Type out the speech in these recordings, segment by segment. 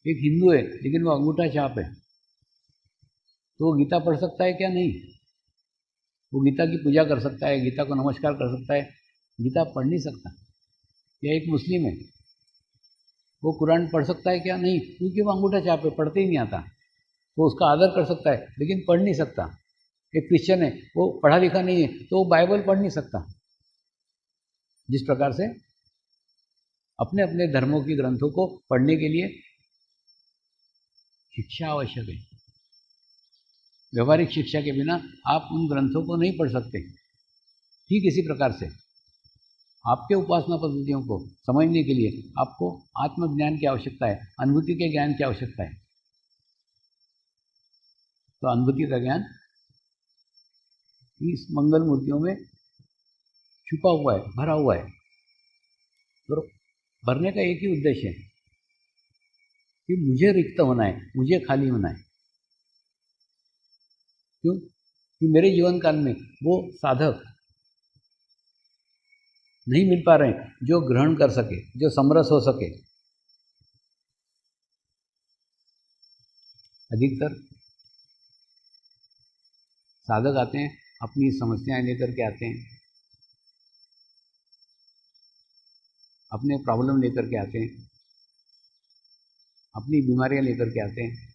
एक हिंदू है लेकिन वो अंगूठा छाप है, तो वो गीता पढ़ सकता है क्या? नहीं। वो गीता की पूजा कर सकता है, गीता को नमस्कार कर सकता है, गीता पढ़ नहीं सकता। या एक मुस्लिम है, वो कुरान पढ़ सकता है क्या? नहीं, क्योंकि वो अंगूठा छाप है, पढ़ते ही नहीं आता। वो उसका आदर कर सकता है लेकिन पढ़ नहीं सकता। एक क्रिश्चियन है, वो पढ़ा लिखा नहीं है, तो वो बाइबल पढ़ नहीं सकता। जिस प्रकार से अपने अपने धर्मों की ग्रंथों को पढ़ने के लिए शिक्षा आवश्यक है। व्यवहारिक शिक्षा के बिना आप उन ग्रंथों को नहीं पढ़ सकते। ठीक इसी प्रकार से आपके उपासना पद्धतियों को समझने के लिए आपको आत्मज्ञान की आवश्यकता है, अनुभूति के ज्ञान की आवश्यकता है। तो अनुभूति का ज्ञान इस मंगल मूर्तियों में छुपा हुआ है, भरा हुआ है। तो भरने का एक ही उद्देश्य है कि मुझे रिक्त होना है, मुझे खाली होना है। क्यों? कि मेरे जीवन काल में वो साधक नहीं मिल पा रहे हैं जो ग्रहण कर सके, जो समरस हो सके। अधिकतर साधक आते हैं, अपनी समस्याएं लेकर के आते हैं, अपने प्रॉब्लम लेकर के आते हैं, अपनी बीमारियां लेकर के आते हैं।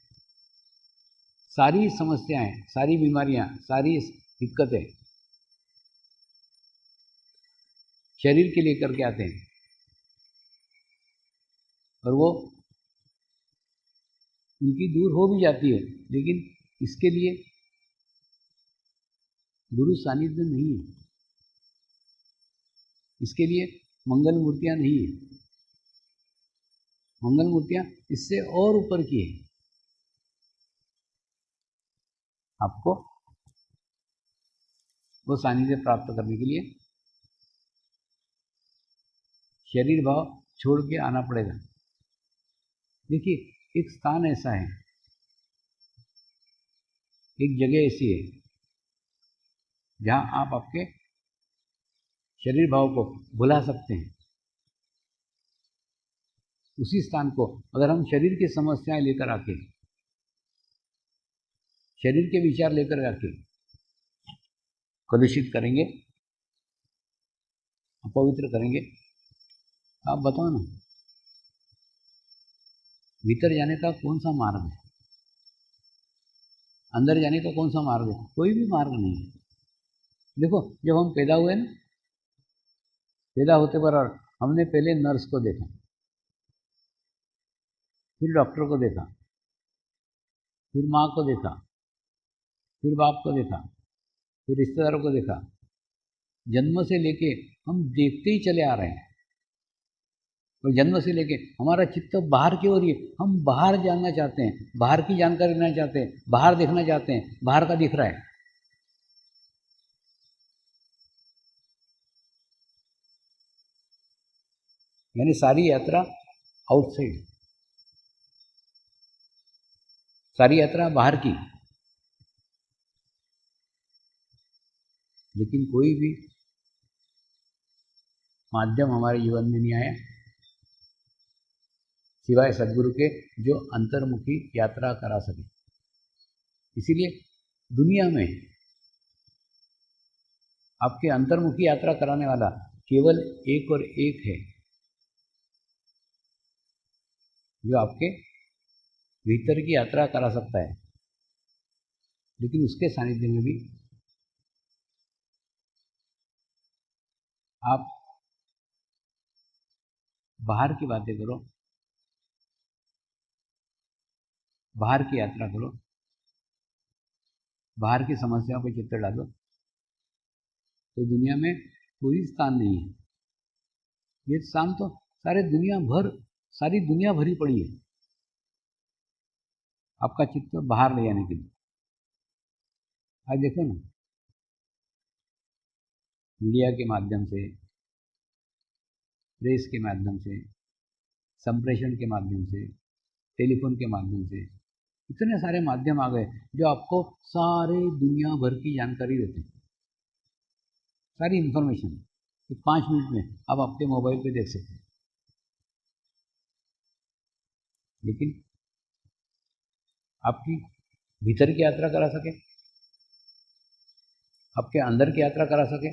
सारी समस्याएं, सारी बीमारियां, सारी दिक्कतें शरीर के लेकर के आते हैं, और वो उनकी दूर हो भी जाती है, लेकिन इसके लिए गुरु सानिध्य नहीं है, इसके लिए मंगल मूर्तियां नहीं है। मंगल मूर्तियां इससे और ऊपर की है। आपको वो सानिध्य प्राप्त करने के लिए शरीर भाव छोड़ के आना पड़ेगा। देखिए, एक स्थान ऐसा है, एक जगह ऐसी है जहां आप आपके शरीर भाव को भुला सकते हैं। उसी स्थान को अगर हम शरीर की समस्याएं लेकर आके, शरीर के विचार लेकर आके कलुषित करेंगे, अपवित्र करेंगे, आप बताओ ना, भीतर जाने का कौन सा मार्ग है? अंदर जाने का कौन सा मार्ग है? कोई भी मार्ग नहीं है। देखो, जब हम पैदा हुए ना, पैदा होते पर हमने पहले नर्स को देखा, फिर डॉक्टर को देखा, फिर माँ को देखा, फिर बाप को देखा, फिर रिश्तेदारों को देखा। जन्म से लेके हम देखते ही चले आ रहे हैं, और जन्म से लेके हमारा चित्त बाहर की ओर ही है। हम बाहर जानना चाहते हैं, बाहर की जानकारी लेना चाहते हैं, बाहर देखना चाहते हैं, बाहर का दिख रहा है। यानी सारी यात्रा आउटसाइड, सारी यात्रा बाहर की। लेकिन कोई भी माध्यम हमारे जीवन में नहीं आया सिवाय सदगुरु के, जो अंतर्मुखी यात्रा करा सके। इसीलिए दुनिया में आपके अंतर्मुखी यात्रा कराने वाला केवल एक और एक है, जो आपके भीतर की यात्रा करा सकता है। लेकिन उसके सानिध्य में भी आप बाहर की बातें करो, बाहर की यात्रा करो, बाहर की समस्याओं पर चित्त डालो, तो दुनिया में कोई स्थान नहीं है। ये स्थान तो सारी दुनिया भरी पड़ी है आपका चित्त बाहर ले जाने के लिए। आज देखो ना, मीडिया के माध्यम से, प्रेस के माध्यम से, संप्रेषण के माध्यम से, टेलीफोन के माध्यम से इतने सारे माध्यम आ गए जो आपको सारे दुनिया भर की जानकारी देते हैं, सारी इन्फॉर्मेशन 5 मिनट में आप अपने मोबाइल पे देख सकते हैं। लेकिन आपकी भीतर की यात्रा करा सके, आपके अंदर की यात्रा करा सके,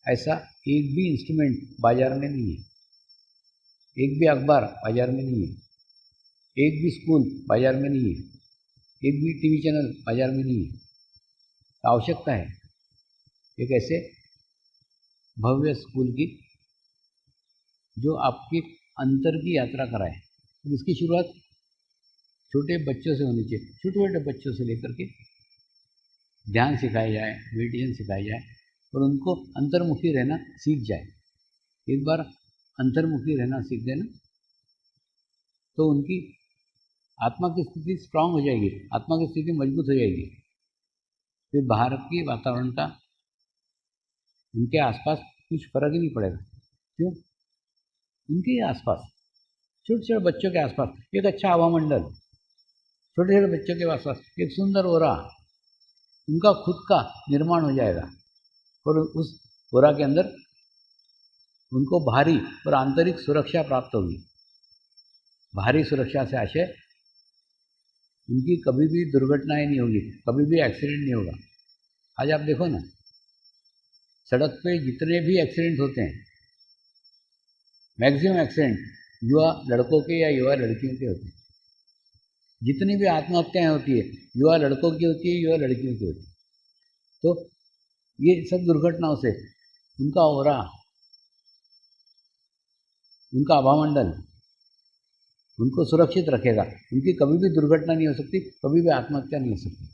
ऐसा एक भी इंस्ट्रूमेंट बाजार में नहीं है, एक भी अखबार बाजार में नहीं है, एक भी स्कूल बाजार में नहीं है, एक भी टीवी चैनल बाजार में नहीं है। तो आवश्यकता है एक ऐसे भव्य स्कूल की जो आपकी अंतर की यात्रा कराए। तो इसकी शुरुआत छोटे बच्चों से होनी चाहिए। छोटे छोटे बच्चों से लेकर के ध्यान सिखाया जाए, मेडिटेशन सिखाया जाए और उनको अंतर्मुखी रहना सीख जाए। एक बार अंतर्मुखी रहना सीख देना तो उनकी आत्मा की स्थिति स्ट्रांग हो जाएगी, आत्मा की स्थिति मजबूत हो जाएगी। फिर बाहर के वातावरण का उनके आसपास कुछ फर्क ही नहीं पड़ेगा। क्यों? उनके आसपास, छोटे छोटे बच्चों के आसपास एक अच्छा हवामंडल, छोटे छोटे बच्चों के आसपास एक सुंदर ओरा, उनका खुद का निर्माण हो जाएगा और उस ओरा के अंदर उनको बाहरी और आंतरिक सुरक्षा प्राप्त होगी। बाहरी सुरक्षा से आशय उनकी कभी भी दुर्घटनाएं नहीं होगी, कभी भी एक्सीडेंट नहीं होगा। आज आप देखो ना, सड़क पे जितने भी एक्सीडेंट होते हैं, मैक्सिमम एक्सीडेंट युवा लड़कों के या युवा लड़कियों के होते हैं। जितनी भी आत्महत्याएं होती है युवा लड़कों की होती है, युवा लड़कियों की होती है। तो ये सब दुर्घटनाओं से उनका ओरा, उनका हवामंडल उनको सुरक्षित रखेगा। उनकी कभी भी दुर्घटना नहीं हो सकती, कभी भी आत्महत्या नहीं हो सकती।